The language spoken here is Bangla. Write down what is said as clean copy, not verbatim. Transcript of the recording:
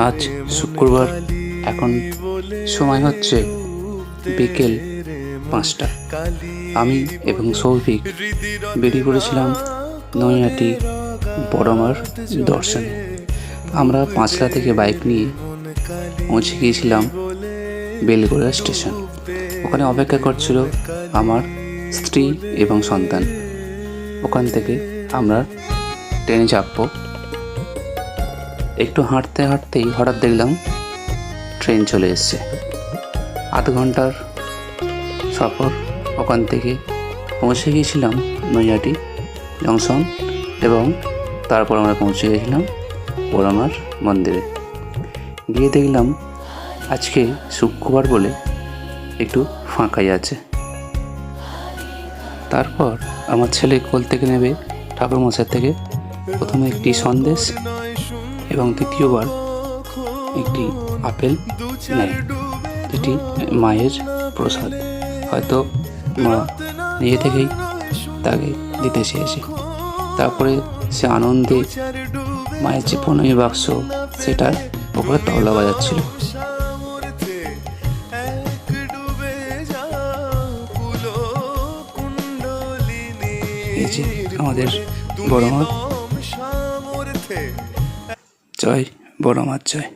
আজ শুক্রবার, এখন সময় হচ্ছে বিকেল 5টা। আমি এবং সৌভিক বেরিয়ে পড়েছিলাম নৈহাটি বড়মার দর্শনে। আমরা পাঁচলা থেকে বাইক নিয়ে পৌঁছে গিয়েছিলাম বেলগোড়া স্টেশন। ওখানে অপেক্ষা করছিল আমার স্ত্রী এবং সন্তান। ওখান থেকে আমরা ট্রেনে চাপবো। একটু হাঁটতে হাঁটতেই হঠাৎ দেখলাম ট্রেন চলে এসছে। আধ ঘন্টার সফর। ওখান থেকে পৌঁছে গিয়েছিলাম নৈহাটি জংশন এবং তারপর আমরা পৌঁছে গিয়েছিলাম বড়মার মন্দিরে। গিয়ে দেখলাম আজকে শুক্রবার বলে একটু ফাঁকাই আছে। তারপর আমার ছেলে কোল থেকে নেবে ঠাকুরমশাই থেকে প্রথমে একটি সন্দেশ এবং দ্বিতীয়বার একটি আপেল নেয়, যেটি মায়ের প্রসাদ। হয়তো মা নিজে থেকেই তাকে দিতে চেয়েছে। তারপরে সে আনন্দে মায়ের যে প্রণয়ী বাক্স সেটা ওপরে তবলা বাজাচ্ছিল। এই যে আমাদের বড় মা। জয় বড় মার জয়।